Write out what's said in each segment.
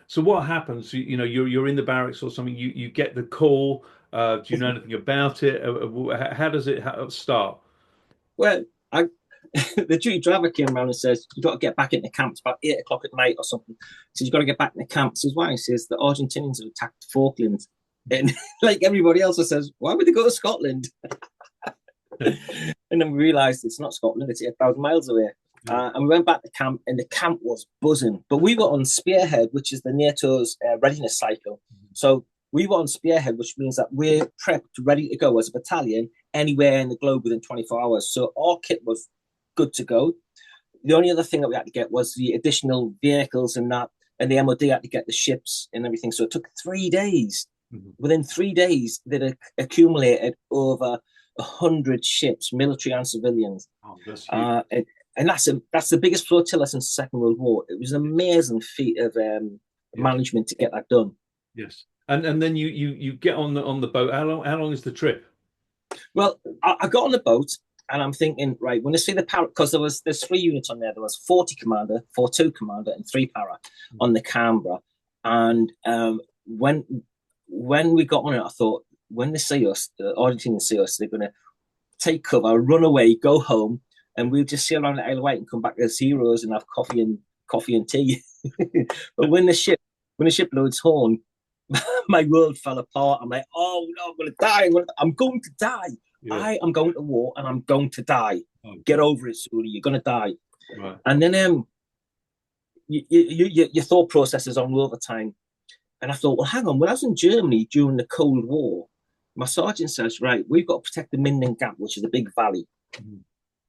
So what happens? You know, you're in the barracks or something. You get the call. Do you know anything about it? How does it start? Well, I, the duty driver came around and says, "You got to get back into camp. It's about 8 o'clock at night or something." He says, "You got to get back into camp." He says, "Why?" He says, "The Argentinians have attacked the Falklands." And like everybody else, I says, "Why would they go to Scotland?" And then we realised it's not Scotland; it's 8,000 miles away. Yeah. And we went back to camp, and the camp was buzzing. But we were on Spearhead, which is the NATO's readiness cycle. So we were on Spearhead, which means that we're prepped, ready to go as a battalion anywhere in the globe within 24 hours. So our kit was good to go. The only other thing that we had to get was the additional vehicles and that, and the MOD had to get the ships and everything. So it took 3 days. Mhm. Within 3 days, they'd accumulated over 100 ships, military and civilians. Oh, that's huge. And that's the biggest flotilla since the Second World War. It was an amazing feat of Yes. management to get that done. Yes. And then you get on the boat. How long is the trip? Well, I got on the boat and I'm thinking, right, when I see the para, because there's 3 units on there. There was 40 commander, 42 commander, and 3 para on the Canberra. And when we got on it, I thought, when they see us, the Argentinians see us, they're going to take cover, run away, go home, and we'll just sail around the Isle of Wight and come back as heroes and have coffee and tea. But when the ship loads horn, my world fell apart. I'm like, oh no, I'm going to die. I'm going to die. Yeah. I am going to war and I'm going to die. Oh, Get over it, Sulle. You're going to die. right. And then your thought process is on overtime. And I thought, well, hang on. When I was in Germany during the Cold War, my sergeant says, right, we've got to protect the Minden Gap, which is a big valley. Mhm.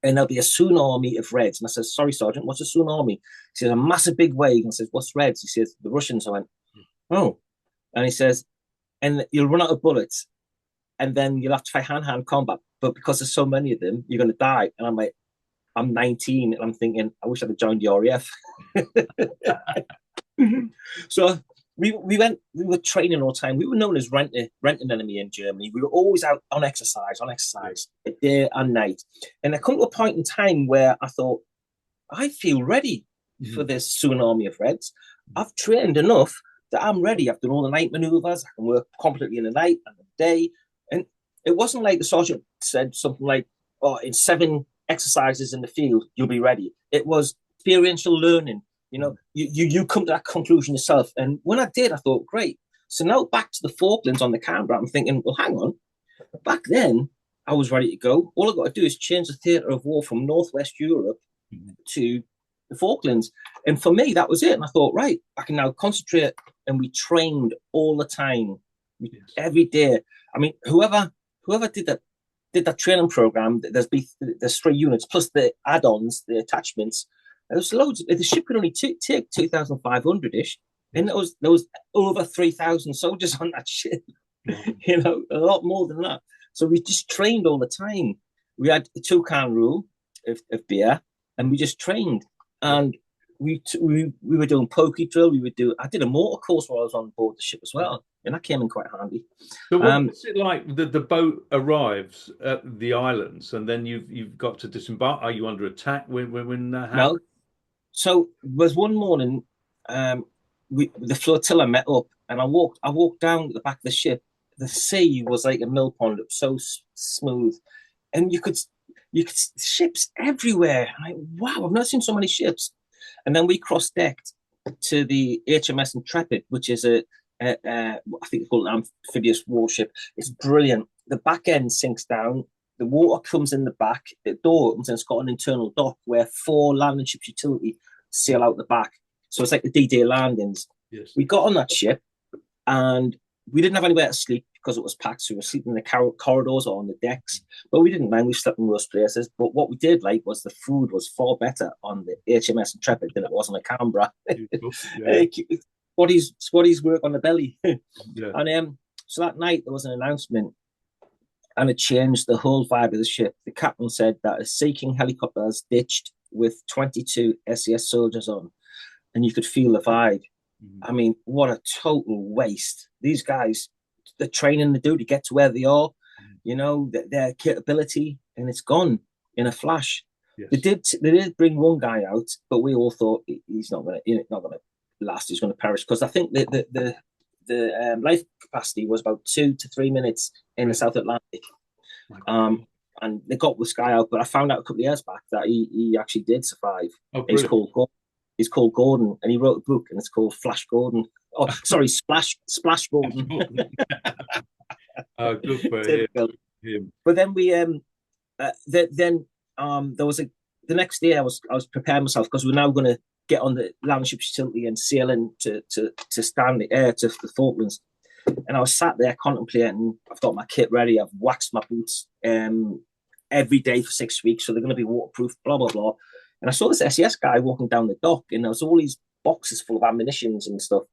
And there'll be a tsunami of Reds. And I said, sorry, Sergeant, what's a tsunami? He says, a massive big wave. And I says, what's Reds? He says, the Russians. I went, oh. And he says, and you'll run out of bullets. And then you'll have to fight hand-to-hand combat. But because there's so many of them, you're going to die. And I'm like, I'm 19. And I'm thinking, I wish I'd have joined the RAF. So we were training all the time. We were known as renting enemy in Germany. We were always out on exercise, day and night. And there come to a point in time where I thought, I feel ready for this tsunami of Reds. I've trained enough that I'm ready. I've done all the night maneuvers. I can work completely in the night and the day. And it wasn't like the sergeant said something like, oh, in 7 exercises in the field, you'll be ready. It was experiential learning. You know, you come to that conclusion yourself. And when I did, I thought, great. So now back to the Falklands on the Canberra, I'm thinking, well, hang on. Back then, I was ready to go. All I've got to do is change the theatre of war from Northwest Europe to the Falklands. And for me, that was it. And I thought, right, I can now concentrate. And we trained all the time, every day. I mean, whoever did that training program, there's 3 units plus the add-ons, the attachments. There's loads. The ship could only take 2,500 ish, and there was over 3,000 soldiers on that ship. You know, a lot more than that. So we just trained all the time. We had the 2-can rule of beer, and we just trained. And we were doing pokey drill. I did a mortar course while I was on board the ship as well, and that came in quite handy. So what's it like? The boat arrives at the islands, and then you've got to disembark. Are you under attack when that happens? No, so there was one morning, the flotilla met up, and I walked down the back of the ship. The sea was like a mill pond. It was so smooth, and you could ships everywhere. I'm like, wow, I've never seen so many ships. And then we cross decked to the HMS Intrepid, which is I think it's called an amphibious warship. It's brilliant. The back end sinks down. The water comes in the back. The door opens and it's got an internal dock where 4 landing ships utility sail out the back. So it's like the D-Day landings. Yes. We got on that ship and we didn't have anywhere to sleep because it was packed. So we were sleeping in the corridors or on the decks. But we didn't mind. We slept in most places. But what we did like was the food was far better on the HMS Intrepid than it was on the Canberra. Yeah. Squaddies work on the belly. Yeah. And so that night there was an announcement and it changed the whole vibe of the ship. The captain said that a Sea King helicopter has ditched with 22 SES soldiers on, and you could feel the vibe. I mean, what a total waste. These guys, the training they do to get to where they are, you know, their capability, and it's gone in a flash. Yes. They did bring one guy out, but we all thought he's not gonna last, he's going to perish, because I think the life capacity was about 2 to 3 minutes in the South Atlantic. And they got the guy out, but I found out a couple of years back that he actually did survive. Oh, he's called Gordon, and he wrote a book, and it's called Flash Gordon. Oh, sorry, Splash Gordon. Oh, good for him. But then there was the next day I was preparing myself, because we're now going to get on the land ship utility and sail in to Stanley, to the Falklands. And I was sat there contemplating. I've got my kit ready. I've waxed my boots every day for 6 weeks, so they're going to be waterproof, blah, blah, blah. And I saw this SES guy walking down the dock, and there was all these boxes full of ammunitions and stuff.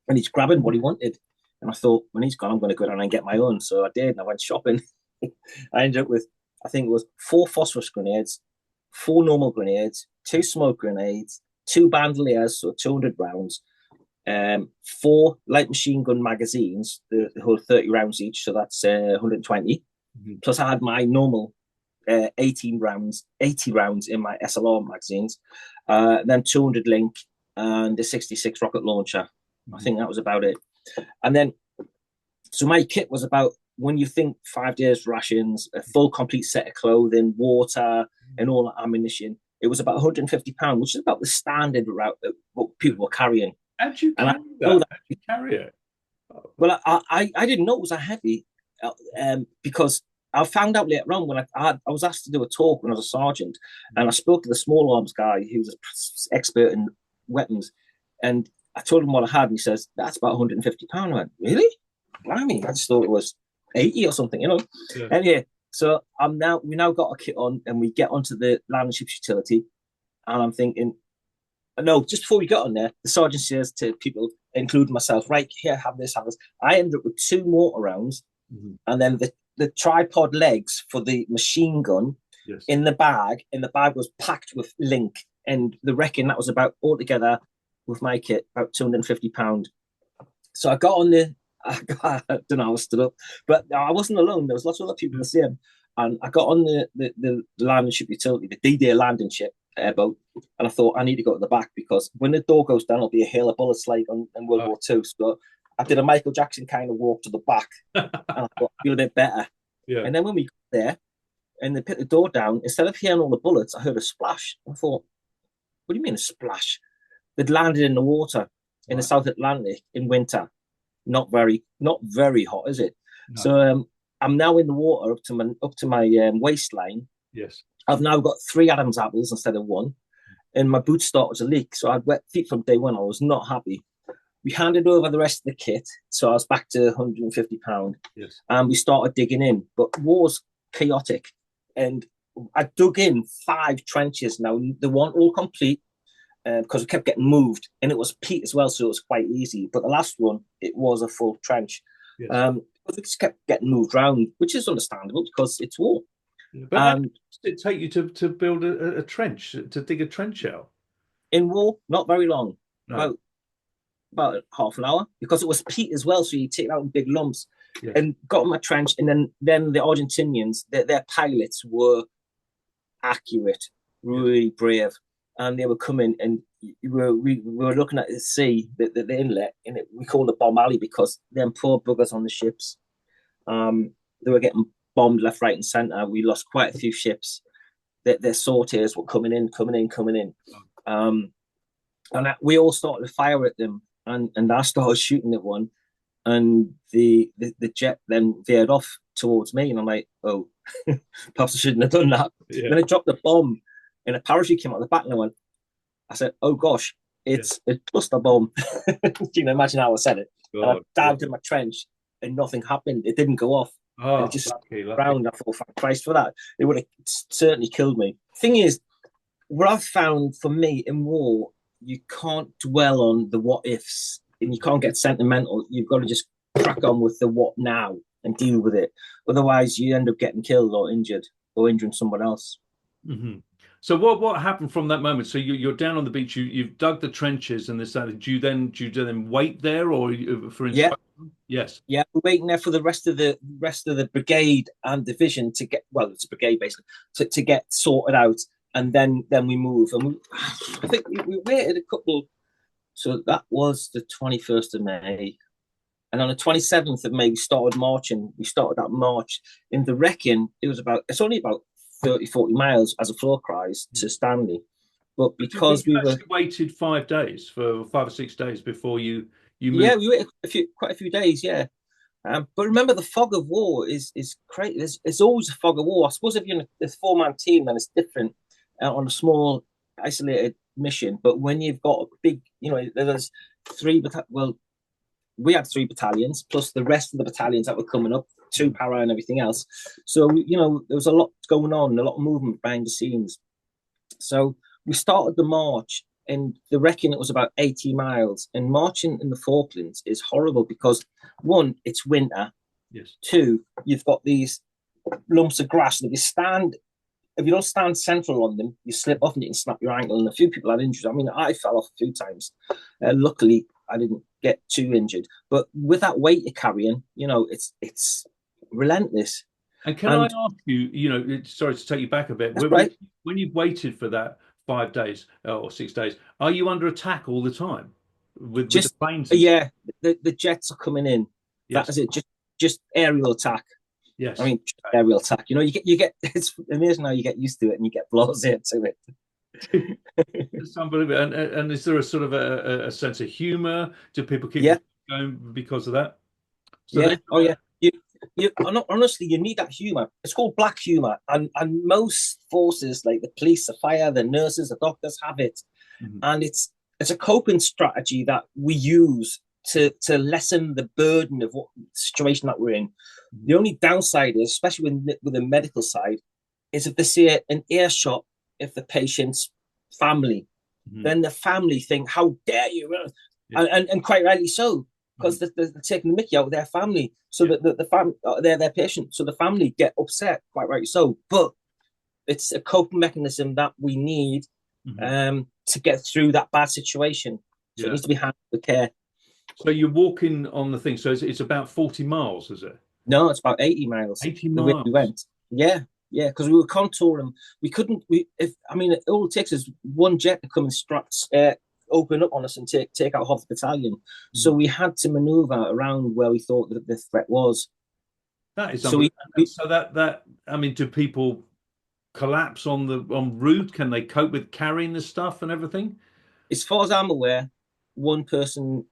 And he's grabbing what he wanted. And I thought, when he's gone, I'm going to go down and get my own. So I did, and I went shopping. I ended up with, I think it was 4 phosphorus grenades, 4 normal grenades, 2 smoke grenades, 2 bandoliers, so 200 rounds, 4 light machine gun magazines, the whole 30 rounds each, so that's 120. Mm-hmm. Plus I had my normal 80 rounds in my SLR magazines, then 200 link and a 66 rocket launcher. Mm-hmm. I think that was about it. And then, so my kit was about, when you think 5 days rations, a full complete set of clothing, water, and all that ammunition, it was about £150, which is about the standard route that what people were carrying. How'd you carry that? How'd you carry it? Well, I didn't know it was that heavy, because I found out later on when I was asked to do a talk when I was a sergeant, and I spoke to the small arms guy who was an expert in weapons, and I told him what I had, and he says, that's about £150. I went, really? Blimey, I just thought it was 80 or something, you know? Yeah. Anyway, so we now got a kit on, and we get onto the land and ships utility, and I'm thinking, no, just before we got on there, the sergeant says to people, including myself, right, here, have this, have this. I ended up with 2 mortar rounds, mm-hmm. and then the tripod legs for the machine gun in the bag, and the bag was packed with link, and the reckon that was about, altogether, with my kit, about £250. So I got on I don't know, I was stood up, but I wasn't alone. There was lots of other people the same. And I got on the landing ship utility, the D-Day landing ship boat, and I thought, I need to go to the back, because when the door goes down, it'll be a hail of bullets like in World War II. So I did a Michael Jackson kind of walk to the back, and I thought, I feel a bit better. Yeah. And then when we got there, and they put the door down, instead of hearing all the bullets, I heard a splash. I thought, what do you mean a splash? They'd landed in the water in the South Atlantic in winter. Not very hot, is it? No. So I'm now in the water up to my waistline. Yes. I've now got 3 Adam's apples instead of 1, and my boots started to leak. So I had wet feet from day one. I was not happy. We handed over the rest of the kit, so I was back to £150. Yes. And we started digging in, but war's chaotic, and I dug in 5 trenches. Now they weren't all complete, because it kept getting moved, and it was peat as well, so it was quite easy. But the last one, it was a full trench. Yes. But it just kept getting moved around, which is understandable because it's war. But how did it take you to build a trench, to dig a trench out? In war, not very long. No. About half an hour, because it was peat as well, so you take it out in big lumps. Yes. And got in my trench, and then the Argentinians, their pilots were accurate, really brave. And they were coming, and we were looking at the sea, the inlet, and we called it Bomb Alley, because them poor buggers on the ships, they were getting bombed left, right, and centre. We lost quite a few ships. Their sorties were coming in. And we all started to fire at them, and I started shooting at one, and the jet then veered off towards me, and I'm like, oh, perhaps I shouldn't have done that. Yeah. Then I dropped the bomb, and a parachute came out the back, and I said, oh gosh, it's a cluster bomb. You know, imagine how I said it. And I dived in my trench, and nothing happened. It didn't go off. It just round. I thought, thank Christ for that. It would have certainly killed me. Thing is, what I've found for me in war, you can't dwell on the what ifs, and you can't get sentimental. You've got to just crack on with the what now and deal with it. Otherwise, you end up getting killed or injured, or injuring someone else. Mm-hmm. So what happened from that moment? So you're down on the beach. You've dug the trenches and this. Do you then wait there, or for instruction? Yeah. Yes. Yeah, we're waiting there for the rest of the brigade and division to get. Well, it's a brigade basically to get sorted out, and then we move. And I think we waited a couple. So that was the 21st of May. And on the 27th of May, we started marching. We started that march. In the Wrecking, it's only about 30, 40 miles as a floor cries to Stanley. But But because you we were, actually waited 5 days, for 5 or 6 days before you yeah, moved. we waited quite a few days, yeah. But remember, the fog of war is crazy. There's always a fog of war. I suppose if you're in a four-man team, then it's different on a small, isolated mission. But when you've got a big, there's well, we had three battalions plus the rest of the battalions that were coming up, two para and everything else. So there was a lot going on, a lot of movement behind the scenes. So we started the march, and the Wrecking it was about 80 miles. And marching in the Falklands is horrible because one, it's winter. Yes. Two, you've got these lumps of grass, and if you don't stand central on them, you slip off and you can snap your ankle. And a few people had injuries. I mean, I fell off a few times. Luckily, I didn't get too injured. But with that weight you're carrying, it's relentless. And can I And ask you, sorry to take you back a bit, that's right. when you've waited for that 5 days or 6 days, are you under attack all the time with the Just planes and stuff? yeah, the jets are coming in. That Yes, is it. Just aerial attack. I yes. mean, aerial attack. You get. It's amazing how you get used to it and you get blasé to it. It's unbelievable. And is there a sort of a sense of humor? Do people keep Yeah, going because of that? So yeah. they, Oh yeah. Honestly, you need that humor. It's called black humor, and most forces like the police, the fire, the nurses, the doctors have it, Mhm. and it's a coping strategy that we use to lessen the burden of what situation that we're in. The only downside is, especially with the medical side, is if they see an earshot if the patient's family, Mhm. then the family think, "How dare you?" Yes, And quite rightly so, mhm. because they're taking the mickey out of their family, so Yeah. that the family, they're their patient, so the family get upset, quite rightly so. But it's a coping mechanism that we need Mhm. to get through that bad situation. So it Yeah. needs to be handled with care. So you're walking on the thing. So it's about 40 miles, is it? No, it's about 80 miles 80 the way we miles. went. Yeah, yeah, because we were contouring. We couldn't. I mean, all it takes is one jet to come and open up on us and take out half the battalion. So Mhm. we had to maneuver around where we thought that the threat was. That is So unbelievable. And we so that I mean, do people collapse on the en route? Can they cope with carrying the stuff and everything? as far as I'm aware, one person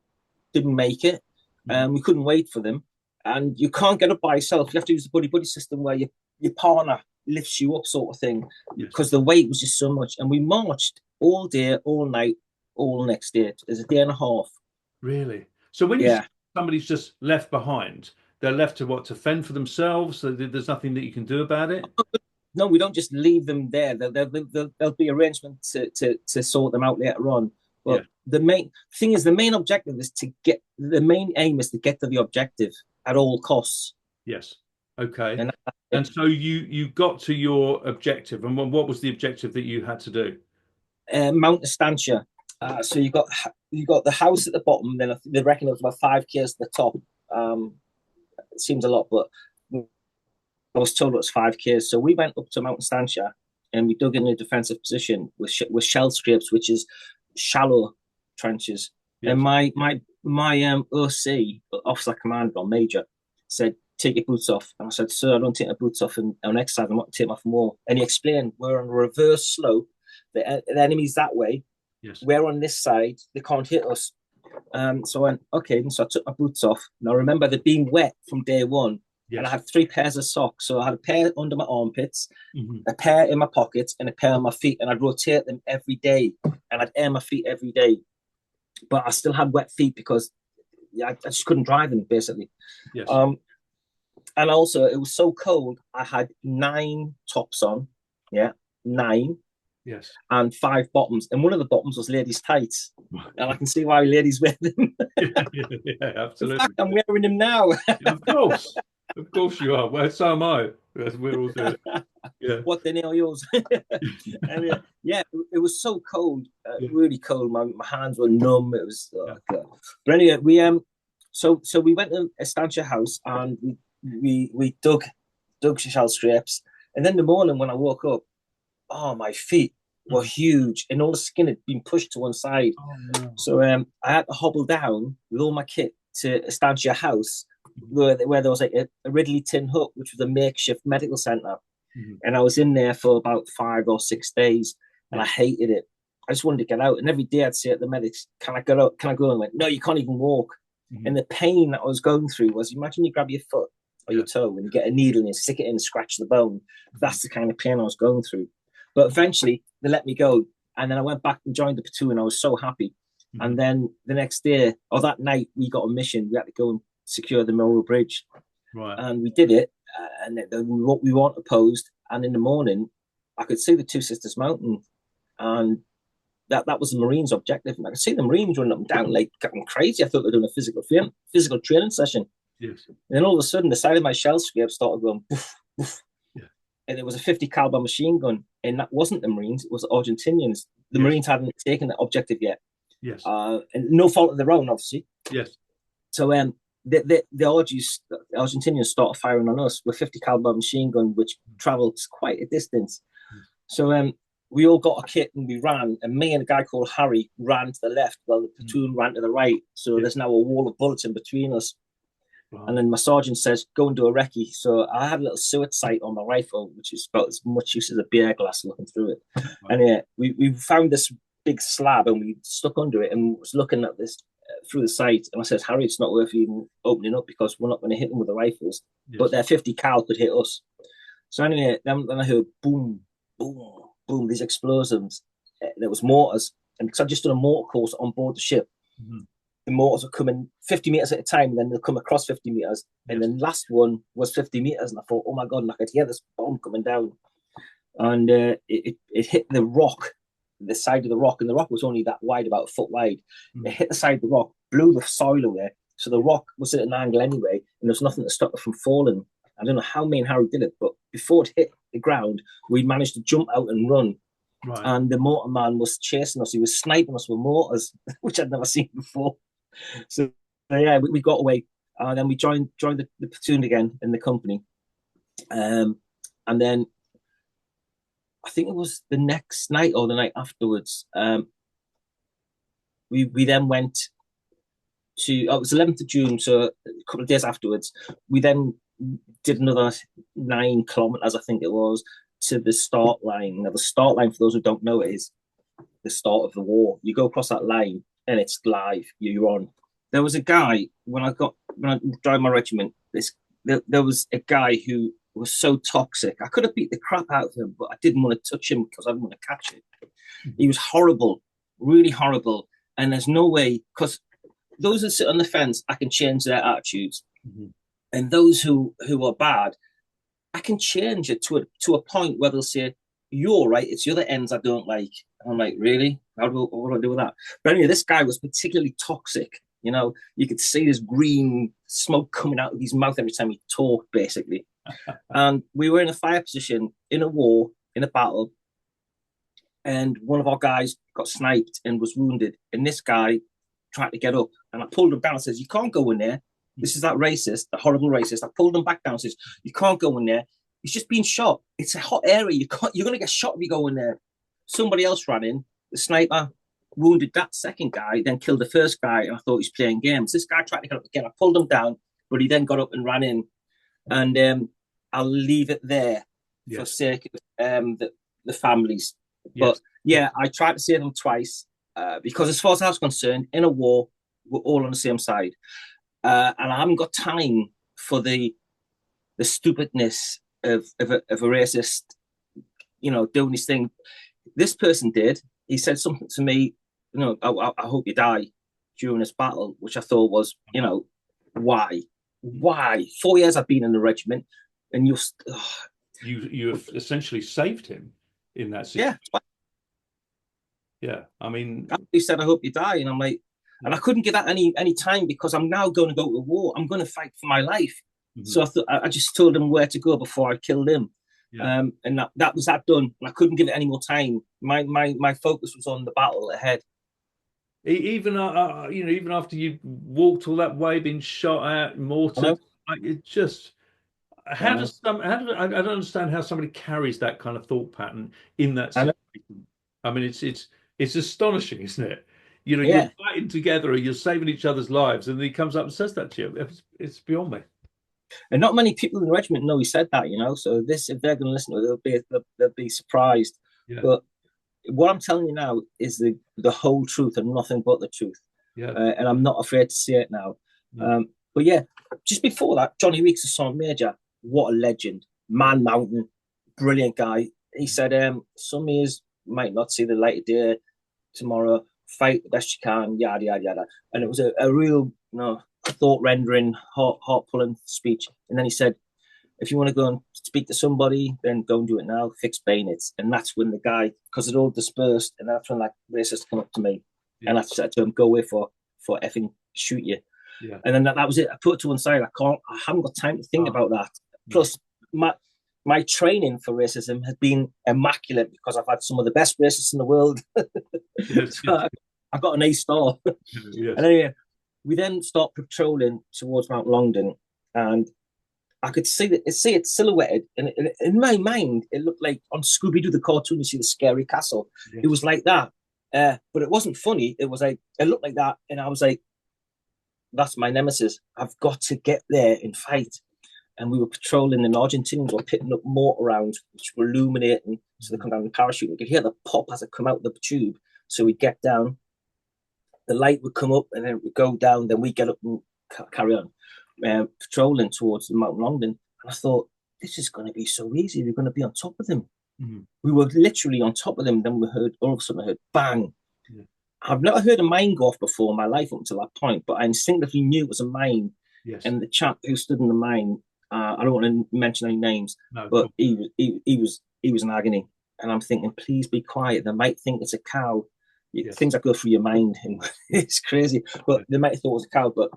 didn't make it, Mhm. and we couldn't wait for them. And you can't get up by yourself. You have to use the buddy buddy system where your partner lifts you up, sort of thing, Yes. because the weight was just so much. And we marched all day, all night, all next day. There's a day and a half. Really? So when you say Yeah. somebody's just left behind, they're left to what, to fend for themselves? So there's nothing that you can do about it? No, we don't just leave them there. There'll be arrangements to sort them out later on. Yeah. But the main thing is, the main objective is the main aim is to get to the objective at all costs. Yes. Okay. And And so you got to your objective, and what was the objective that you had to do? Mount Estancia. So you got the house at the bottom. Then they reckon it was about 5 k's to the top. It seems a lot, but I was told it was 5 k's. So we went up to Mount Estancia and we dug in a defensive position with shell scrapes, which is shallow trenches. And Yes. my OC, officer commander or major, said, "Take your boots off." And I said, "Sir, I don't take my boots off on exercise. I want to take them off more." And he explained, "We're on a reverse slope. The enemy's that way. Yes. We're on this side. They can't hit us." So I went, "Okay." And so I took my boots off. And I remember they'd been wet from day one. And I Yes. had three pairs of socks. So I had a pair under my armpits, Mhm. a pair in my pockets, and a pair on my feet. And I'd rotate them every day. And I'd air my feet every day. But I still had wet feet because I just couldn't drive them, basically. Yes. Um, and also, it was so cold, I had 9 tops on. Yeah, 9. Yes. And 5 bottoms. And one of the bottoms was ladies' tights. And I can see why ladies wear them. Yeah, yeah, yeah, In absolutely. fact, I'm wearing them now. Yeah, of course. Of course you are. Well, so am I. Yes, we're all doing it. Yeah. What the nail yours? And yeah, it was so cold, Yeah. really cold. My hands were numb. It was, Yeah. God. But anyway, so we went to Estancia House and we dug shell scrapes. And then in the morning when I woke up, oh, my feet. were huge, and all the skin had been pushed to one side. Oh no. So I had to hobble down with all my kit to Estancia house, where there was like a Ridley Tin Hut, which was a makeshift medical center. And I was in there for about 5 or 6 days, and I hated it. I just wanted to get out. And every day I'd say to the medics, "Can I get out? Can I go?" And I went, "No, you can't even walk." And the pain that I was going through was, imagine you grab your foot or your toe and you get a needle and you stick it in and scratch the bone. That's the kind of pain I was going through. But eventually they let me go. And then I went back and joined the platoon. I was so happy. And then the next day, or that night, we got a mission. We had to go and secure the Mortar Bridge. Right. And we did it. And we weren't opposed. And in the morning, I could see the Two Sisters Mountain. And that was the Marines' objective. And I could see the Marines running up and down like getting crazy. I thought they were doing a physical training session. Yes. And then all of a sudden, the side of my shell scape started going boof, boof. Yeah. And it was a 50 caliber machine gun. And that wasn't the Marines, it was the Argentinians. The Marines hadn't taken the objective yet. Yes. And no fault of their own, obviously. Yes. So the Argentinians started firing on us with 50 caliber machine gun, which traveled quite a distance. So we all got a kit and we ran, and me and a guy called Harry ran to the left while the platoon ran to the right. So there's now a wall of bullets in between us. Wow. And then my sergeant says, "Go and do a recce." So I had a little suet sight on my rifle, which is about as much use as a beer glass looking through it. Wow. And we found this big slab and we stuck under it and was looking at this through the sight. And I said, "Harry, it's not worth even opening up because we're not going to hit them with the rifles." Yes. But their 50 cal could hit us. So anyway, then I heard boom, boom, boom, these explosions. There was mortars. And because I'd just done a mortar course on board the ship, the mortars were coming 50 meters at a time, and then they'll come across 50 meters. Yes. And the last one was 50 meters. And I thought, oh my God, and I could hear this bomb coming down. And it hit the rock, the side of the rock. And the rock was only that wide, about a foot wide. It hit the side of the rock, blew the soil away. So the rock was at an angle anyway, and there was nothing to stop it from falling. I don't know how me and Harry did it, but before it hit the ground, we managed to jump out and run. Right. And the mortar man was chasing us. He was sniping us with mortars, which I'd never seen before. So yeah, we got away, and then we joined the platoon again in the company, and then I think it was the next night or the night afterwards. We then went to it was 11th of June, so a couple of days afterwards. We then did another 9 kilometers, I think it was, to the start line. Now, the start line, for those who don't know, is the start of the war. You go across that line, and it's live. You're on. There was a guy when I joined my regiment. There was a guy who was so toxic. I could have beat the crap out of him, but I didn't want to touch him because I didn't want to catch it. He was horrible, really horrible. And there's no way, because those that sit on the fence, I can change their attitudes. And those who are bad, I can change it to a point where they'll say, "You're right, it's the other ends I don't like." And I'm like, really? What do I do with that? But anyway, this guy was particularly toxic. You know, you could see this green smoke coming out of his mouth every time he talked, basically. And we were in a fire position, in a war, in a battle. And one of our guys got sniped and was wounded. And this guy tried to get up. And I pulled him down and says, "You can't go in there. This is that racist, the horrible racist." I pulled him back down and says, "You can't go in there. He's just being shot. It's a hot area. You're going to get shot if you go in there." Somebody else ran in. The sniper wounded that second guy, then killed the first guy, and I thought he was playing games. This guy tried to get up again. I pulled him down, but he then got up and ran in. And I'll leave it there for sake of the families. But yeah, I tried to save them twice because as far as I was concerned, in a war, we're all on the same side. And I haven't got time for the stupidness of a racist, doing this thing. This person did. He said something to me, I hope you die during this battle, which I thought was, why? 4 years I've been in the regiment, and you have essentially saved him in that situation. Yeah, I mean, he said, "I hope you die," and I'm like, and I couldn't give that any time because I'm now going to go to war. I'm going to fight for my life. So I just told him where to go before I killed him. And that was that done. And I couldn't give it any more time. My focus was on the battle ahead. Even even after you walked all that way, been shot at, mortar, it just I don't understand how somebody carries that kind of thought pattern in that situation. I mean, it's astonishing, isn't it? You know, you're Yeah. fighting together, you're saving each other's lives, and he comes up and says that to you. It's beyond me. And not many people in the regiment know he said that, you know. So this, if they're going to listen to it, they'll be surprised. Yeah, But what I'm telling you now is the whole truth and nothing but the truth. yeah, And I'm not afraid to say it now. no, But yeah, just before that, Johnny Weeks, the Sergeant Major, what a legend, yeah, man mountain, brilliant guy. He said, some years might not see the light of day tomorrow. Fight the best you can, yada yada yada. And it was a real, thought rendering, heart pulling speech. And then he said, if you want to go and speak to somebody, then go and do it now. Fix bayonets. And that's when the guy, because it all dispersed, and that's when like racists come up to me, yeah, and I said to him, "Go away for effing shoot you." yeah. And then that was it. I put it to one side. I haven't got time to think Oh, about that. no. Plus, my training for racism has been immaculate because I've had some of the best racists in the world. Yes, So yes, I got an A star. And yes. anyway, we then start patrolling towards Mount Longden, and I could see it silhouetted, and in my mind, it looked like on Scooby Doo the cartoon. You see the scary castle. It Yes. was like that, but it wasn't funny. It was like it looked like that, and I was like, "That's my nemesis. I've got to get there and fight." And we were patrolling, and the Argentinians were pitting up mortar rounds, which were illuminating. So they come down the parachute. We could hear the pop as it come out of the tube. So we get down, the light would come up, and then it would go down. Then we get up and carry on patrolling towards the Mount Longdon. And I thought, this is going to be so easy. We're going to be on top of them. Mhm. We were literally on top of them. Then we heard, all of a sudden, I heard bang. Yeah. I've never heard a mine go off before in my life up until that point, but I instinctively knew it was a mine. Yes. And the chap who stood in the mine, I don't want to mention any names, No, but cool. he was in agony. And I'm thinking, please be quiet. They might think it's a cow. Yes. Things that go through your mind, and it's crazy. Yeah. But they might have thought it was a cow. But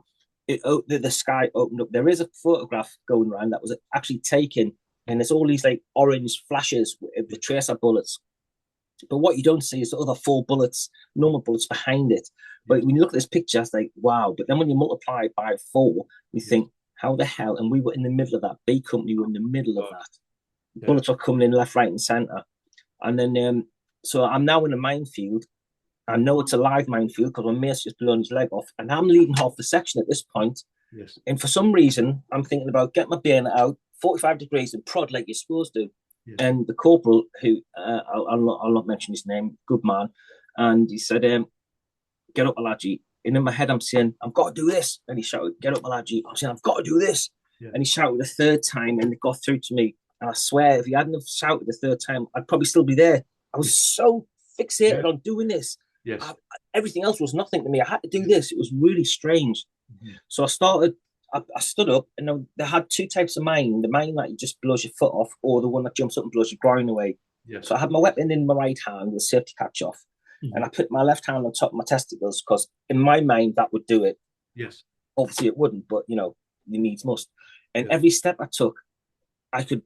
the sky opened up. There is a photograph going around that was actually taken, and there's all these like orange flashes with the tracer bullets. But what you don't see is the other four bullets, normal bullets behind it. But Yes. when you look at this picture, it's like, wow. But then when you multiply it by four, you Yes. think, how the hell? And we were in the middle of that. B Company were in the middle of God. that. Yeah. Bullets were coming in left, right, and center. And then, so I'm now in a minefield. I know it's a live minefield because my mate's just blown his leg off. And I'm leading half the section at this point. Yes. And for some reason, I'm thinking about getting my bayonet out, 45 degrees, and prod like you're supposed to. Yes. And the corporal, who I'll not mention his name, good man, and he said, "Get up, Alhaji." And in my head, I'm saying, "I've got to do this." And he shouted, "Get up, Alhaji." I'm saying, "I've got to do this." Yeah. And he shouted a third time, and it got through to me. And I swear, if he hadn't have shouted the third time, I'd probably still be there. I was so fixated Yeah. on doing this. Yes. Everything else was nothing to me. I had to do this. It was really strange. Mhm. So I stood up, and they had two types of mine: the mine that just blows your foot off, or the one that jumps up and blows your groin away. Yes. So I had my weapon in my right hand with safety catch off, and I put my left hand on top of my testicles because in my mind that would do it. Yes. Obviously it wouldn't, but you needs must. And Yeah. every step I took, I could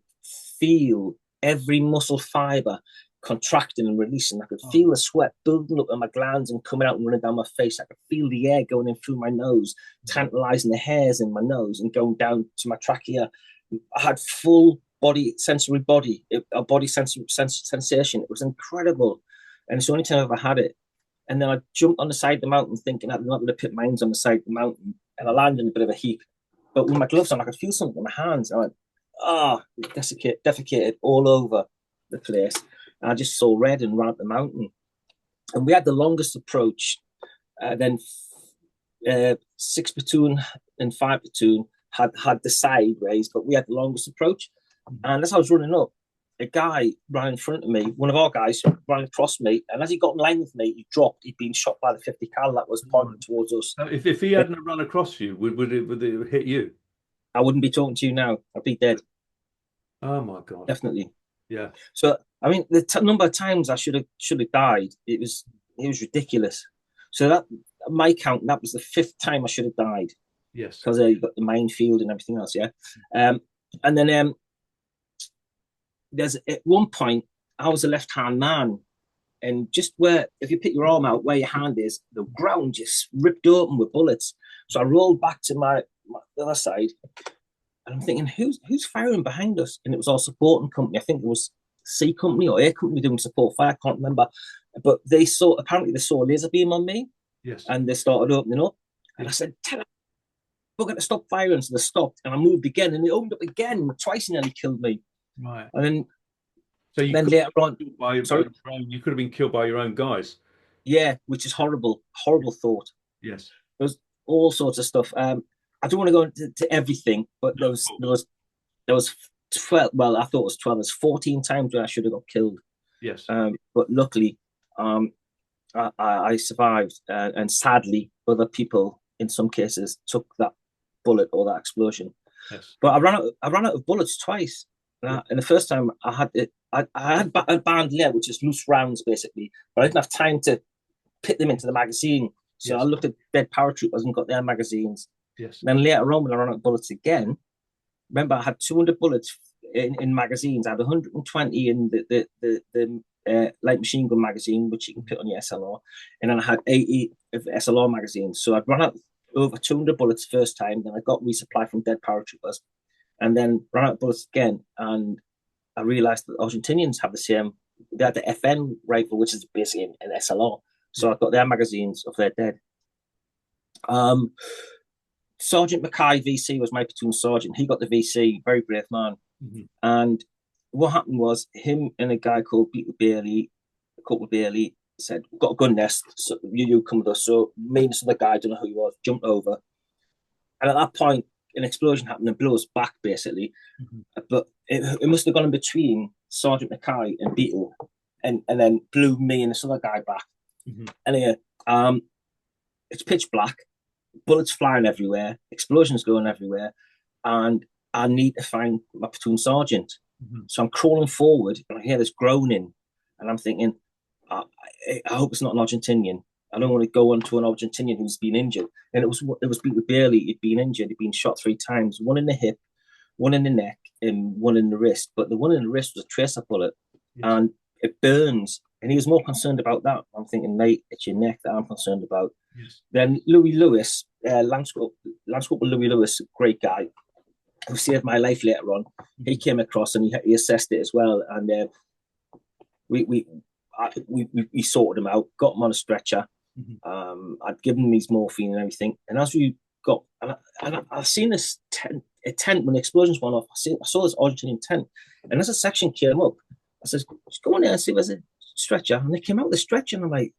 feel every muscle fiber contracting and releasing. I could feel the sweat building up in my glands and coming out and running down my face. I could feel the air going in through my nose, tantalizing the hairs in my nose and going down to my trachea. I had full body sensation. It was incredible. And it's the only time I've ever had it. And then I jumped on the side of the mountain thinking I'm not going to put mines on the side of the mountain. And I landed in a bit of a heap. But with my gloves on, I could feel something in my hands. I went, defecated all over the place. And I just saw red and ran up the mountain. And we had the longest approach. Then 6 platoon and 5 platoon had the sideways, but we had the longest approach. And as I was running up, a guy ran in front of me, one of our guys ran across me, and as he got in line with me, he dropped. He'd been shot by the 50 cal that was pointing towards us. So if he hadn't run across you, would it hit you? I wouldn't be talking to you now. I'd be dead. Oh my God. Definitely. Yeah. So I mean, the number of times I should have died, it was ridiculous. So that my count, that was the 5th time I should have died. Yes. Because you got the minefield and everything else, yeah. And then there's at one point I was a left hand man, and just where if you put your arm out where your hand is, the ground just ripped open with bullets. So I rolled back to my other side, and I'm thinking, who's firing behind us? And it was our supporting company. I think it was C company or A company doing support fire. I can't remember, but apparently they saw a laser beam on me, Yes. and they started opening up. And I Yes. said, "Tell them we're going to stop firing." So they stopped, and I moved again, and they opened up again. Twice, nearly killed me. Right. And So you then could later on, by sorry, your own, you could have been killed by your own guys. yeah, which is horrible, horrible thought. Yes. There's all sorts of stuff. I don't want to go into everything, but No, of course. there was 12. Well, I thought it was 12. There's 14 times when I should have got killed. Yes. But luckily, I survived, and sadly, other people in some cases took that bullet or that explosion. Yes. But I ran out of bullets twice. And the first time I had it, I had a bandolier, which is loose rounds basically, but I didn't have time to put them into the magazine. So Yes. I looked at dead paratroopers and got their magazines. Yes. And then later on, when I ran out of bullets again, remember I had 200 bullets in magazines. I had 120 in the light machine gun magazine, which you can put on your SLR, and then I had 80 of SLR magazines. So I'd run out over 200 bullets first time. Then I got resupply from dead paratroopers, and then ran out of bullets again. And I realised that the Argentinians have the same. They had the FN rifle, which is basically an SLR. So I got their magazines of their dead. Sergeant Mackay VC was my platoon sergeant. He got the VC, very brave man. Mm-hmm. And what happened was him and a guy called Corporal Bailey said, "We've got a gun nest, so you come with us." So me and some other guy, I don't know who he was, jumped over. And at that point, an explosion happened and blew us back, basically. Mm-hmm. But it must have gone in between Sergeant Mackay and Beetle, and then blew me and this other guy back. Mm-hmm. Anyway, it's pitch black, bullets flying everywhere, explosions going everywhere, and I need to find my platoon sergeant. Mm-hmm. So I'm crawling forward, and I hear this groaning, and I'm thinking, I hope it's not an Argentinian. I don't want to go on to an Argentinian who's been injured. And it was Bailey. He'd been injured. He'd been shot 3 times, one in the hip, one in the neck, and one in the wrist. But the one in the wrist was a tracer bullet, yes, and it burns. And he was more concerned about that. I'm thinking, mate, it's your neck that I'm concerned about. Yes. Then Louis Lewis, Lance Corporal Louis Lewis, great guy, who saved my life later on. Mm-hmm. He came across and he assessed it as well. And we sorted him out, got him on a stretcher. Mm-hmm. I'd given him his morphine and everything. And as we got, and I seen this tent when the explosions went off. I saw this Argentinian tent, and as a section came up, I said, "Just go in there and see if there's a stretcher." And they came out with the stretcher, and I'm like,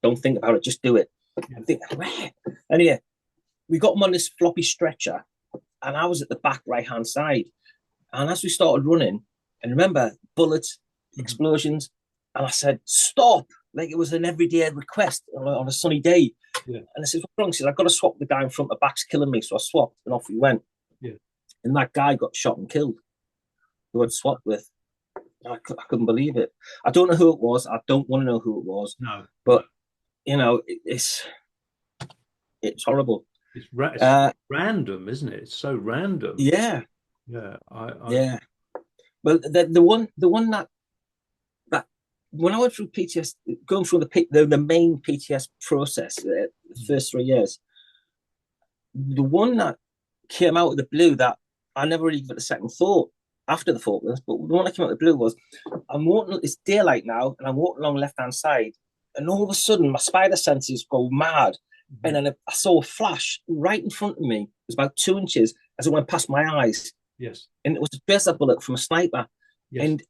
"Don't think about it, just do it." I'm thinking, where? Anyway, we got him on this floppy stretcher, and I was at the back right hand side. And as we started running, and remember, bullets, explosions, and I said, "Stop!" Like it was an everyday request on a sunny day. Yeah. And I said, "What's wrong?" He said, "I've got to swap the guy in front. The back's killing me." So I swapped, and off we went. Yeah. And that guy got shot and killed, who I'd swapped with. I couldn't believe it. I don't know who it was. I don't want to know who it was. No. But, you know, it's horrible. It's random, isn't it? It's so random. Yeah. Yeah. Yeah. Well, the one that when I went through PTS, going through the main PTS process, the first 3 years, the one that came out of the blue that I never really gave it a second thought after the Falklands, but the one that came out of the blue was, I'm walking, it's daylight now, and I'm walking along the left-hand side, and all of a sudden, my spider senses go mad, and then I saw a flash right in front of me. It was about 2 inches as it went past my eyes. Yes. And it was a burst bullet from a sniper. Yes. And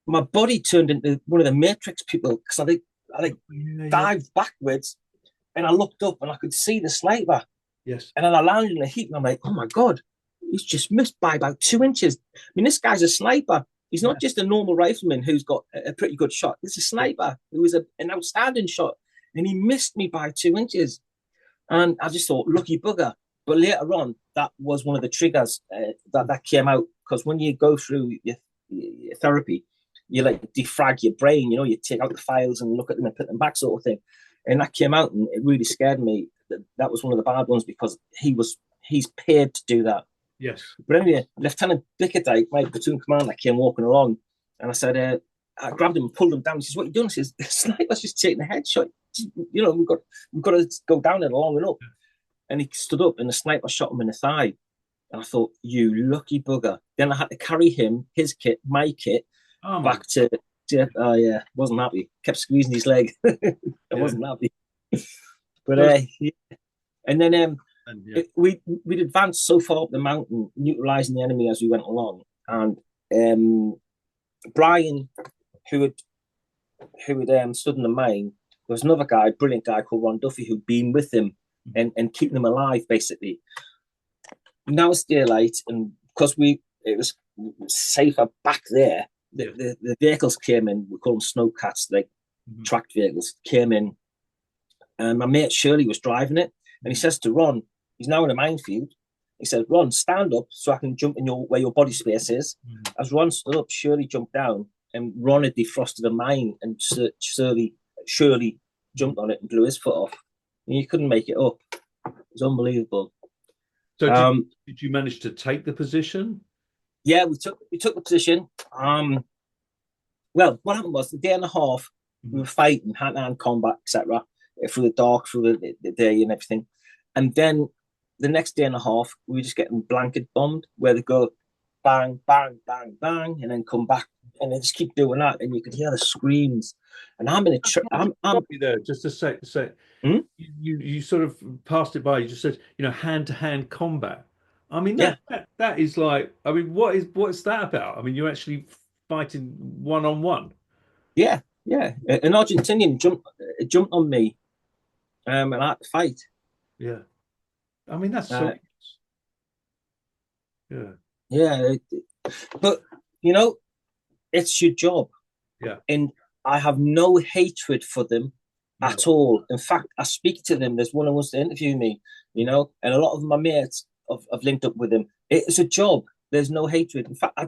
my body turned into one of the Matrix people, because I dived backwards, and I looked up, and I could see the sniper. Yes. And then I landed in a heap, and I'm like, oh my God, he's just missed by about 2 inches. I mean, this guy's a sniper. He's not just a normal rifleman who's got a pretty good shot. He's a sniper who is an outstanding shot. And he missed me by 2 inches. And I just thought, lucky bugger. But later on, that was one of the triggers that came out. Because when you go through your therapy, you like defrag your brain, you know, you take out the files and look at them and put them back, sort of thing. And that came out, and it really scared me. That was one of the bad ones, because he's paid to do that. Yes. But anyway, Lieutenant Bickerdike, my platoon commander, came walking along, and I said, I grabbed him and pulled him down. He says, "What are you doing?" He says, "The sniper's just taking a headshot. You know, we've got to go down there long enough." Yeah. And he stood up, and the sniper shot him in the thigh. And I thought, you lucky bugger. Then I had to carry him, his kit, my kit, Oh my back to oh yeah, wasn't happy. Kept squeezing his leg. I yeah. wasn't happy. But So yeah. And then and yeah. we'd advanced so far up the mountain, neutralizing the enemy as we went along. And um, Brian, who had stood in the mine, there was another guy, brilliant guy called Ron Duffy, who'd been with him and keeping them alive, basically. Now it's daylight, and because it was safer back there, Yeah. the vehicles came in. We call them snowcats, like tracked vehicles, came in, and my mate Shirley was driving it, and he says to Ron, he's now in a minefield. He said, "Ron, stand up so I can jump in where your body space is." As Ron stood up, Shirley jumped down, and Ron had defrosted a mine, and Shirley jumped on it and blew his foot off. And you couldn't make it up. It was unbelievable. So Um, did you manage to take the position? yeah, we took the position. Well, what happened was the day and a half we were fighting hand-to-hand combat, etc., through the dark, through the day, and everything. And then the next day and a half, we were just getting blanket bombed, where they go bang, bang, bang, bang, and then come back, and they just keep doing that, and you could hear the screams. And I'm in a I'm Stop you there, just a sec. hmm? You sort of passed it by. You just said, hand to hand combat. I mean, Yeah, that is like, I mean, what's that about? I mean, you're actually fighting one on one. yeah, yeah. An Argentinian jumped on me, and I had to fight. Yeah. I mean, that's so, Uh, yeah, yeah, but you know, it's your job. yeah, And I have no hatred for them no, at all. In fact, I speak to them. There's one who wants to interview me, and a lot of my mates have linked up with them. It's a job. There's no hatred. In fact,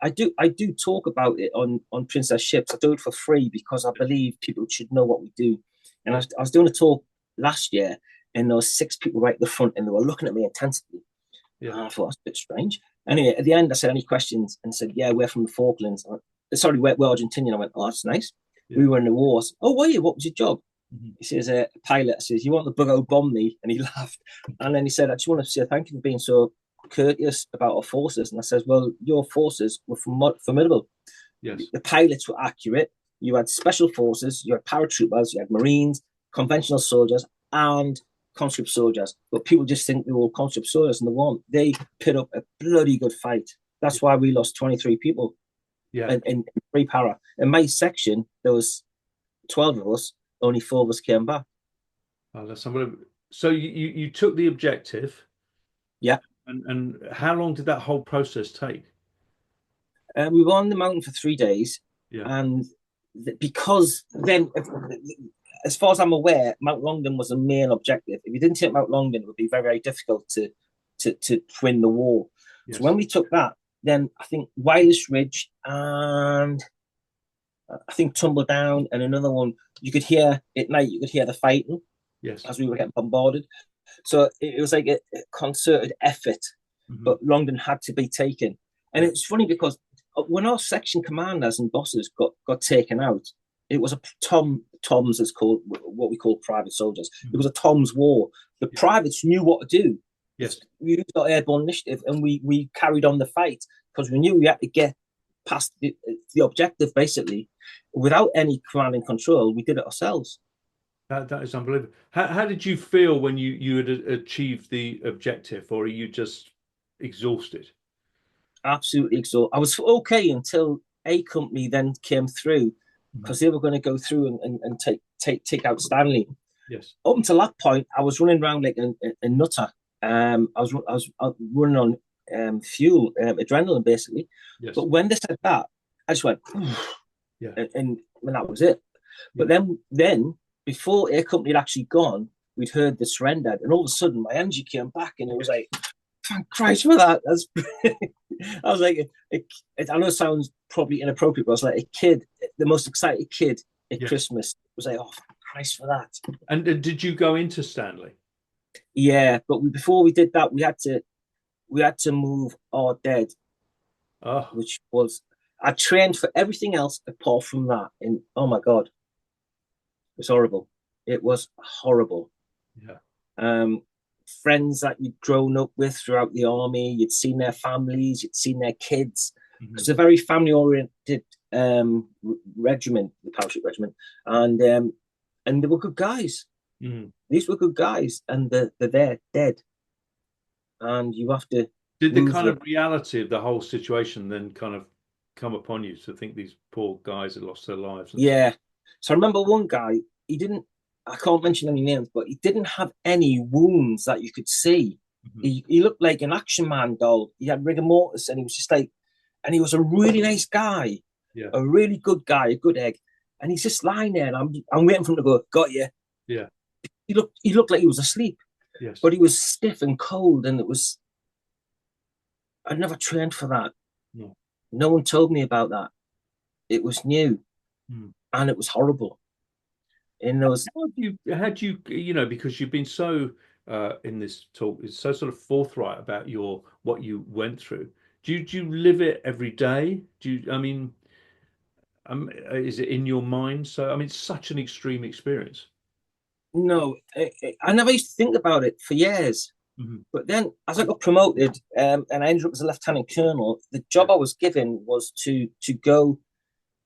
I do talk about it on Princess Ships. I do it for free because I believe people should know what we do. And yeah, I was doing a talk last year, and there were 6 people right at the front, and they were looking at me intensely. yeah, And I thought that's a bit strange. Anyway, at the end, I said, "Any questions?" And said, "Yeah, we're from the Falklands." Sorry, we're Argentinian. I went, "Oh, that's nice." yeah. We were in the wars. "Oh, were you? What was your job?" Mhm. He says, "A pilot." I says, "You want the buggo bomb me?" And he laughed. And then he said, "I just want to say thank you for being so courteous about our forces." And I says, "Well, your forces were formidable. Yes. The pilots were accurate. You had special forces, you had paratroopers, you had Marines, conventional soldiers, and conscript soldiers. But people just think they were all conscript soldiers, and they weren't. They put up a bloody good fight. That's why we lost 23 people Yeah. in three para. In my section, there was 12 of us, only 4 of us came back. I'm gonna, so you took the objective, Yeah. and how long did that whole process take? We were on the mountain for 3 days, Yeah. and because then, as far as I'm aware, Mount Longden was the main objective. If you didn't take Mount Longden, it would be very, very difficult to win the war. So Yes. when we took that, then I think Wireless Ridge and I think Tumble Down and another one, you could hear at night, you could hear the fighting Yes. as we were getting bombarded. So it was like a concerted effort, Hmm. but Longdon had to be taken. And Yeah. it's funny because when our section commanders and bosses got taken out, it was a Tom's is called what we call private soldiers. It Mhm. was a Tom's war. The Yeah. privates knew what to do. Yes. We used our airborne initiative and we carried on the fight because we knew we had to get past the objective basically. Without any command and control, we did it ourselves. That is unbelievable. How did you feel when you had achieved the objective, or are you just exhausted? Absolutely. So I was okay until A company then came through Mhm. because they were going to go through and take out Stanley. Yes. Up until that point, I was running around like a nutter. I was running on fuel, adrenaline, basically. Yes. But when they said that, I just went, Yeah. and when that was it. But Yeah. then before A company had actually gone, we'd heard the surrender, and all of a sudden my energy came back, and it was like, thank Christ for that. That's I was like, I know it sounds probably inappropriate, but I was like a kid, the most excited kid at Yes. Christmas. It was like, oh, thank Christ for that. And did you go into Stanley? Yeah, but before we did that, we had to move our dead, Oh, which was I trained for everything else apart from that. And oh my God, it was horrible. It was horrible. yeah. Um, Friends that you'd grown up with throughout the army, you'd seen their families, you'd seen their kids. Hmm. It's a very family oriented regiment, the Paracute regiment, and they were good guys. Mm. These were good guys, and they're there dead, and you have to Did the move kind them. of reality of the whole situation then kind of come upon you to think these poor guys had lost their lives and stuff? Yeah. So I remember one guy. He didn't. I can't mention any names, but he didn't have any wounds that you could see. Mhm. He looked like an action man doll. He had rigor mortis, and he was just like, and he was a really nice guy, Yeah, a really good guy, a good egg. And he's just lying there, and I'm waiting for him to go. Got you. yeah, He looked like he was asleep, yes, but he was stiff and cold, and it was. I never trained for that. no. No one told me about that. It was new, Mm. and it was horrible. And there was Because you've been so in this talk, it's so sort of forthright about your what you went through. Do you live it every day? Is it in your mind? So, I mean, it's such an extreme experience. no, I never used to think about it for years. Hmm. But then, as I got promoted, and I ended up as a lieutenant colonel, the Yeah. job I was given was to go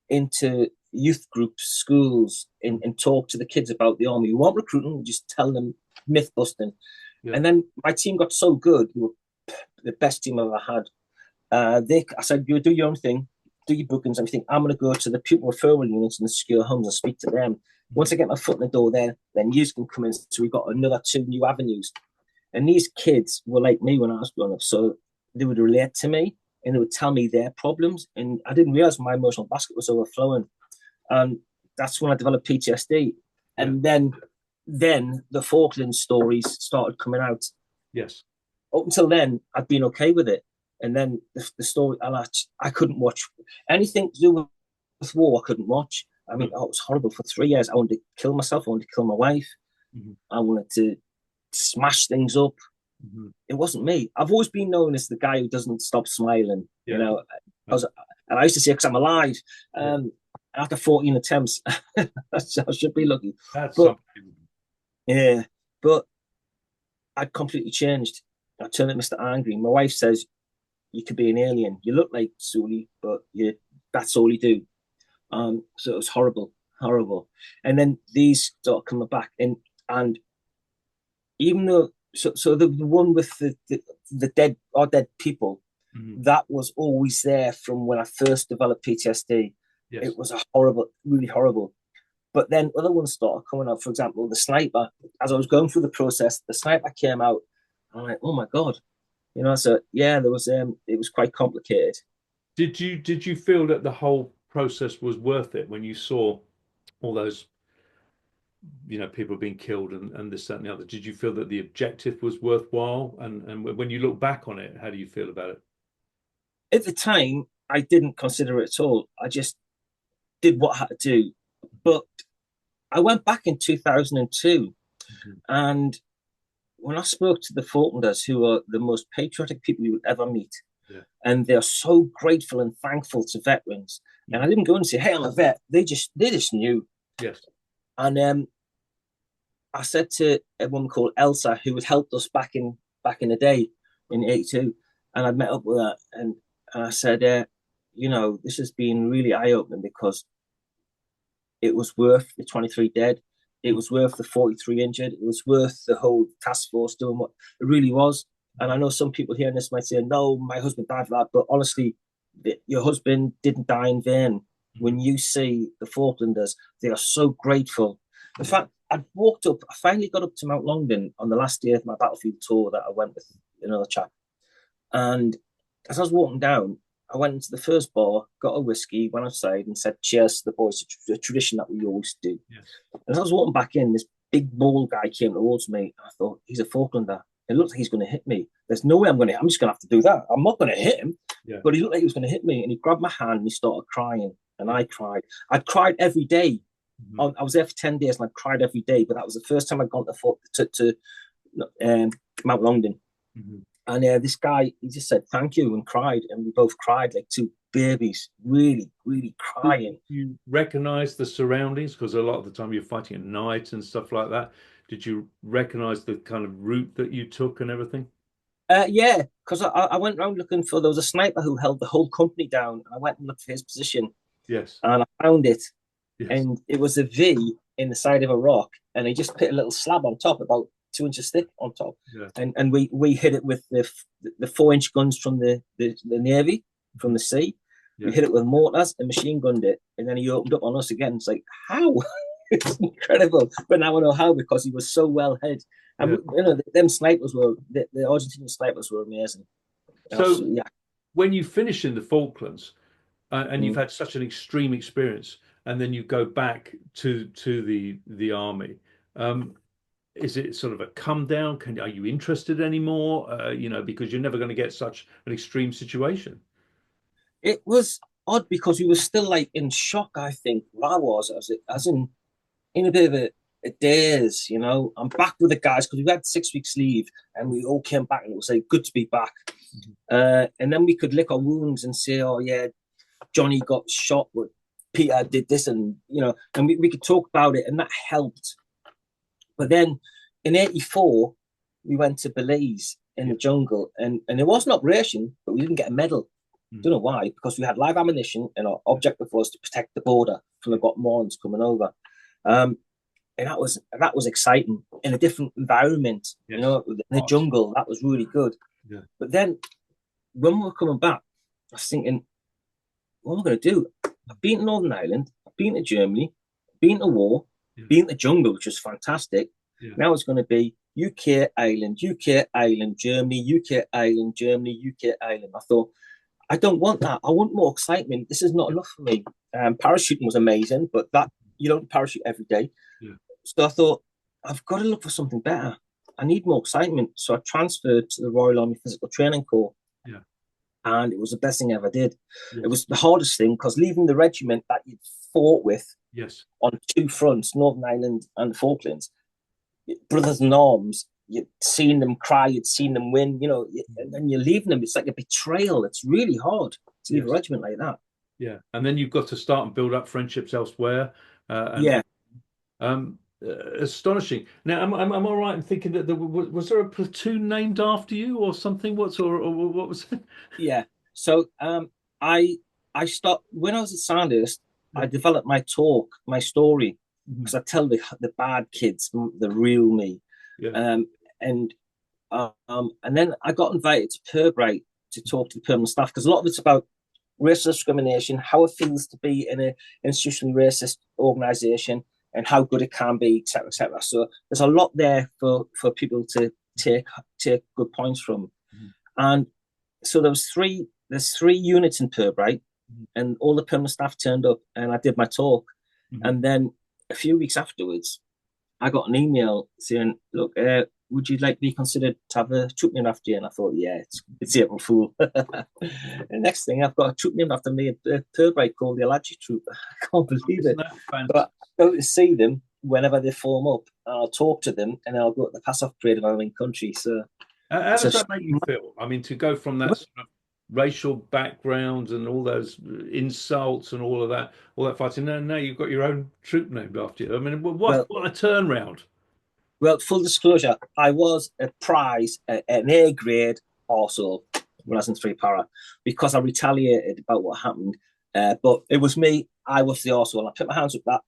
into youth groups, schools, Mhm. and talk to the kids about the army. We weren't recruiting; we just tell them myth busting. Yeah. And then my team got so good; we were the best team I've ever had. I said, "You do your own thing, do your bookings, everything. I'm going to go to the pupil referral units in the secure homes and speak to them. Once Mhm. I get my foot in the door there, then you can come in. So we've got another two new avenues." And these kids were like me when I was growing up. So they would relate to me and they would tell me their problems. And I didn't realize my emotional basket was overflowing. And that's when I developed PTSD. Yeah. And then the Falklands stories started coming out. Yes. Up until then, I'd been okay with it. And then the story, I couldn't watch anything to do with war. I couldn't watch. I mean, No. it was horrible for 3 years. I wanted to kill myself. I wanted to kill my wife. Mhm. I wanted to smash things up. Mhm. It wasn't me. I've always been known as the guy who doesn't stop smiling. You Yeah. know, and I used to say because I'm alive. Yeah. After 14 attempts, I should be lucky. That's But something. yeah, but I'd completely changed. I turned at Mr. Angry. My wife says you could be an alien. You look like Sulle, but that's all you do. So it was horrible, horrible. And then these started coming back, and even though so the one with the dead or dead people, Mhm. that was always there from when I first developed PTSD. Yes. It was a horrible, really horrible. But then other ones started coming out. For example, the sniper. As I was going through the process, the sniper came out. I'm like, oh my god, So yeah, there was it was quite complicated. Did you feel that the whole process was worth it when you saw all those, people being killed and this, that, and the other? Did you feel that the objective was worthwhile? And when you look back on it, how do you feel about it? At the time, I didn't consider it at all. I just did what I had to do. But I went back in 2002, Mhm. and when I spoke to the Falklanders, who are the most patriotic people you would ever meet, Yeah. and they're so grateful and thankful to veterans. And I Mhm. didn't go and say, "Hey, I'm a vet." They just knew. Yes. And I said to a woman called Elsa, who had helped us back in the day in '82, and I'd met up with her, and I said, this has been really eye opening because it was worth the 23 dead. It Mhm. was worth the 43 injured. It was worth the whole task force doing what it really was. And I know some people hearing this might say, no, my husband died for that. But honestly, your husband didn't die in vain. When Mhm. you see the Falklanders, they are so grateful. In Yeah. fact, I finally got up to Mount Longden on the last day of my battlefield tour that I went with another chap. And as I was walking down, I went into the first bar, got a whiskey, went outside and said, cheers to the boys, a tradition that we always do. Yes. As I was walking back in, this big bald guy came towards me. I thought, he's a Falklander. It looks like he's going to hit me. There's no way I'm just going to have to do that. I'm not going to hit him. Yeah. But he looked like he was going to hit me. And he grabbed my hand and he started crying. And Yeah. I cried. I'd cried every day. Mhm. I was there for 10 days and I cried every day. But that was the first time I'd gone to Mount Longden. Mhm. And this guy, he just said thank you and cried. And we both cried like two babies, really, really Did crying. you recognize the surroundings? Because a lot of the time you're fighting at night and stuff like that. Did you recognize the kind of route that you took and everything? Yeah, because I went around looking for, there was a sniper who held the whole company down. And I went and looked for his position. Yes. and I found it, Yes. and it was a V in the side of a rock, and he just put a little slab on top, about 2 inches thick on top, Yeah. and we hit it with the 4-inch guns from the Navy, from the sea. Yeah. We hit it with mortars and machine gunned it, and then he opened up on us again. It's like, how? It's incredible. But now I know how, because he was so well hid. And them snipers were the Argentinian snipers were amazing. So yeah, when you finish in the Falklands, and you've had such an extreme experience, and then you go back to the army, is it sort of a come down? Are you interested anymore? Because you're never going to get such an extreme situation. it was odd because we were still like in shock. I think I was, as in a bit of a daze. I'm back with the guys because we had 6 weeks leave, and we all came back, and it was like good to be back. And then we could lick our wounds and say, oh yeah, Johnny got shot, but Peter did this, and and we could talk about it, and that helped. But then in '84, we went to Belize in the jungle, and it was an operation, but we didn't get a medal. Don't know why, because we had live ammunition, and our objective was to protect the border from the Guatemalans coming over. And that was exciting in a different environment, Yes. In the jungle. That was really good. Yeah. But then when we were coming back, I was thinking, what am I going to do? I've been to Northern Ireland, I've been to Germany, I've been to war, been to jungle, which was fantastic. Yeah. Now it's going to be UK Ireland, Germany, UK Ireland, Germany, UK Ireland. I thought, I don't want that. I want more excitement. This is not enough for me. Parachuting was amazing, but that you don't parachute every day. Yeah. So I thought, I've got to look for something better. I need more excitement. So I transferred to the Royal Army Physical Training Corps. Yeah. And it was the best thing I ever did. Yes. It was the hardest thing, because leaving the regiment that you'd fought with, yes, on two fronts, Northern Ireland and the Falklands, brothers in arms, you'd seen them cry, you'd seen them win, and then you're leaving them. It's like a betrayal. It's really hard to leave a regiment like that. Yeah. And then you've got to start and build up friendships elsewhere. Astonishing. Now, am I right in thinking that was there a platoon named after you or something? What was it? Yeah. So I stopped when I was at Sandhurst. I developed my talk, my story, because I tell the bad kids the real me. Yeah. And then I got invited to Pirbright to talk to the permanent staff, because a lot of it's about racial discrimination, how it feels to be in an institutionally racist organisation, and how good it can be, etc., etc. So there's a lot there for people to take good points from. And so there's three units in Pirbright, and all the permanent staff turned up, and I did my talk. And then a few weeks afterwards, I got an email saying, look, would you like to be considered to have a troop named after you? And I thought, yeah, it's April Fool. The next thing, I've got a troop named after me at Pirbright called the Alhaji troop. I can't believe it. But I go to see them whenever they form up, and I'll talk to them, and I'll go to the pass-off parade of our main country. So how does that make you feel? I mean, to go from that sort of racial background and all those insults and all that fighting, now you've got your own troop named after you. I mean, what a turnaround. Well, full disclosure, I was a prize, an A grade arsehole when I was in 3 Para, because I retaliated about what happened. But it was me. I was the arsehole. I put my hands up that.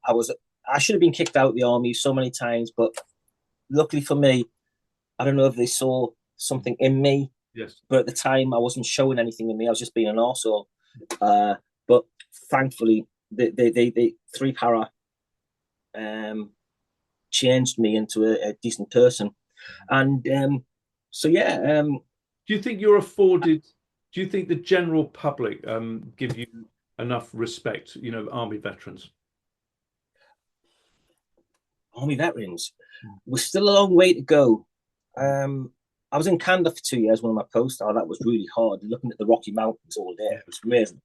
I should have been kicked out of the army so many times, but luckily for me, I don't know if they saw something in me. Yes. But at the time, I wasn't showing anything in me. I was just being an arsehole. But thankfully, the 3 Para changed me into a decent person. And so, yeah. Do you think you're afforded, do you think the general public give you enough respect, Army veterans? Army veterans? We're still a long way to go. I was in Canada for 2 years, one of my posts. Oh, that was really hard. Looking at the Rocky Mountains all day. It was amazing.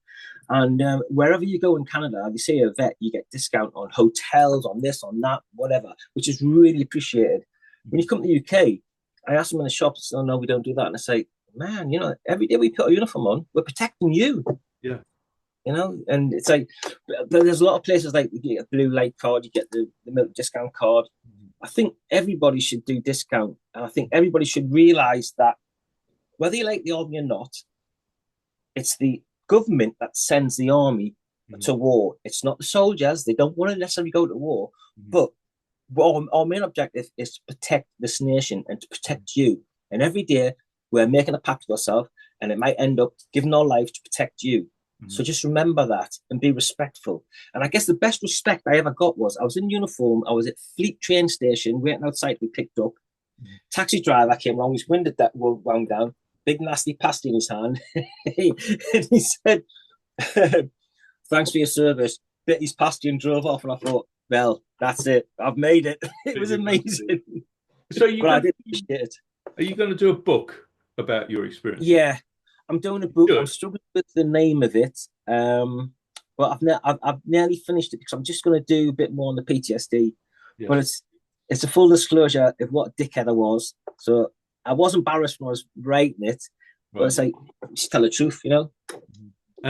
And wherever you go in Canada, if you see a vet, you get discount on hotels, on this, on that, whatever, which is really appreciated. When you come to the UK, I ask them in the shops, oh, no, we don't do that. And I say, man, every day we put a uniform on, we're protecting you. Yeah. And it's like, but there's a lot of places like you get a blue light card, you get the milk discount card. I think everybody should do discount. And I think everybody should realise that whether you like the army or not, it's the government that sends the army to war. It's not the soldiers; they don't want to necessarily go to war, but our main objective is to protect this nation and to protect you. And every day we're making a pact with ourselves, and it might end up giving our life to protect you. So just remember that and be respectful. And I guess the best respect I ever got was I was in uniform. I was at Fleet train station waiting outside to be picked up. Taxi driver came along. His window that wound down. Big nasty pasty in his hand. And he said, "Thanks for your service." Bit his pasty and drove off. And I thought, well, that's it. I've made it. It was amazing. So I did appreciate it. Are you going to do a book about your experience? Yeah, I'm doing a book. Good. I'm struggling with the name of it. But I've nearly finished it because I'm just going to do a bit more on the PTSD. Yes. But it's a full disclosure of what a dickhead I was. So I was embarrassed when I was writing it, but it's like, just tell the truth, you know?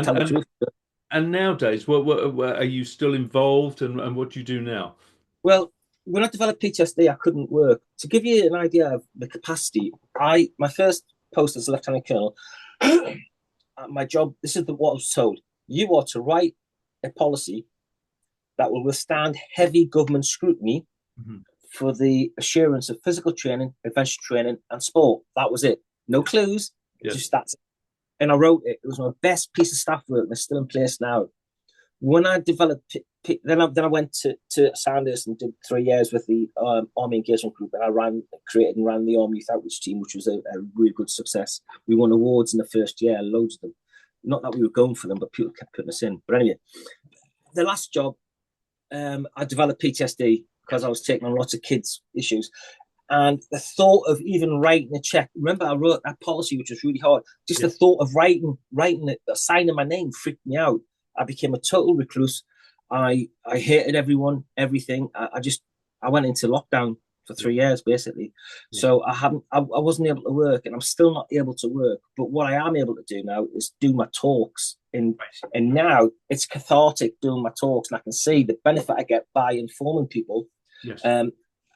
Tell the truth. And nowadays, what are you still involved, and what do you do now? Well, when I developed PTSD, I couldn't work. To give you an idea of the capacity, my first post as a lieutenant colonel, my job, this is what I was told. You are to write a policy that will withstand heavy government scrutiny for the assurance of physical training, adventure training, and sport. That was it. No clues, just that's it. And I wrote it. It was my best piece of staff work, and it's still in place now. When I developed, then I went to Sandhurst and did 3 years with the Army Engagement Group, and I created and ran the Army Youth Outreach Team, which was a really good success. We won awards in the first year, loads of them. Not that we were going for them, but people kept putting us in. But anyway, the last job, I developed PTSD because I was taking on lots of kids' issues. And the thought of even writing a check, remember I wrote that policy, which was really hard. Just the thought of writing it, signing my name freaked me out. I became a total recluse. I hated everyone, everything. I went into lockdown for 3 years, basically. So I wasn't able to work, and I'm still not able to work. But what I am able to do now is do my talks. And now it's cathartic doing my talks, and I can see the benefit I get by informing people. Yes.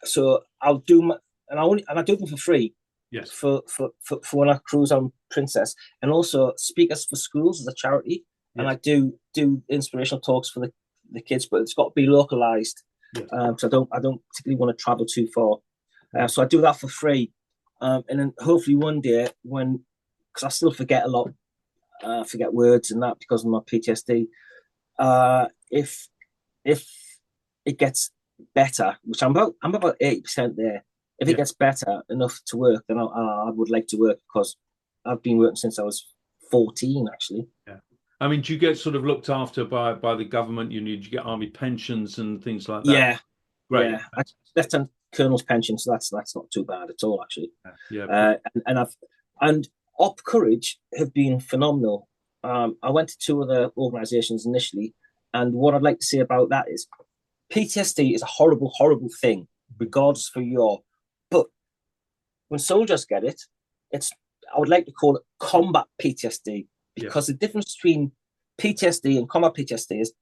So I'll do I do them for free. Yes. For when I cruise on Princess, and also speakers for schools as a charity. Yes. And I do inspirational talks for the kids, but it's got to be localized. Yes. So I don't particularly want to travel too far. So I do that for free. And then hopefully one day because I still forget a lot, forget words and that because of my PTSD. If it gets better, which I'm about 80% there. If it gets better enough to work, then I would like to work because I've been working since I was 14, actually. Yeah. I mean, do you get sort of looked after by the government? Do you get army pensions and things like that? Yeah, great. Yeah, Lieutenant Colonel's pension, so that's not too bad at all, actually. Yeah. And Op Courage have been phenomenal. I went to 2 other organisations initially, and what I'd like to say about that is PTSD is a horrible, horrible thing, regardless for but when soldiers get it, I would like to call it combat PTSD, because the difference between PTSD and combat PTSD is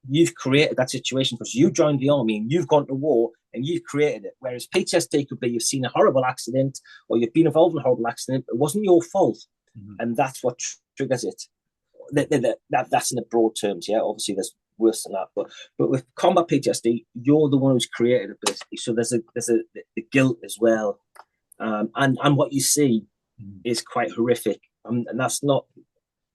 you've created that situation because you joined the army and you've gone to war and you've created it. Whereas PTSD could be you've seen a horrible accident or you've been involved in a horrible accident. It wasn't your fault. And that's what triggers it. That's in the broad terms. Yeah, obviously there's worse than that. But with combat PTSD, you're the one who's created it, basically. So there's the guilt as well. And what you see is quite horrific. And that's not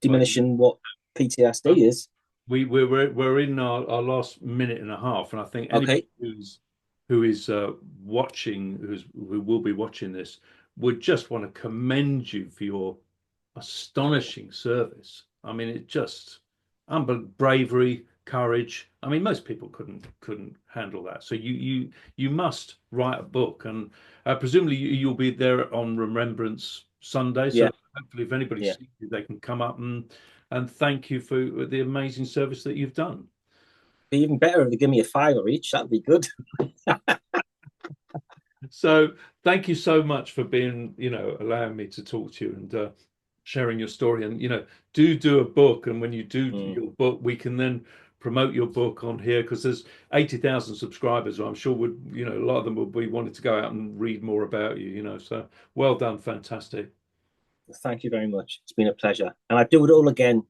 diminishing what PTSD is. We're in our last minute and a half, and I think anybody who is watching, who will be watching this, would just want to commend you for your astonishing service. I mean, it just bravery, courage. I mean, most people couldn't handle that. So you must write a book, and presumably you'll be there on Remembrance Sunday. So hopefully, if anybody sees you, they can come up and thank you for the amazing service that you've done. Be even better if they give me a $5 each. That'd be good. So thank you so much for being, allowing me to talk to you and sharing your story. And, do a book. And when you do your book, we can then promote your book on here, because there's 80,000 subscribers. I'm sure a lot of them will be wanting to go out and read more about you, so well done. Fantastic. Thank you very much. It's been a pleasure. And I'd do it all again.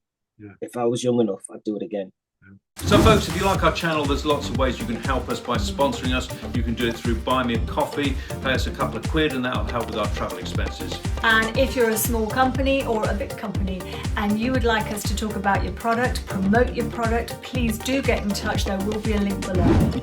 If I was young enough, I'd do it again. So folks, if you like our channel, there's lots of ways you can help us by sponsoring us. You can do it through Buy Me a Coffee, pay us a couple of quid, and that'll help with our travel expenses. And if you're a small company or a big company and you would like us to talk about your product, promote your product, please do get in touch. There will be a link below.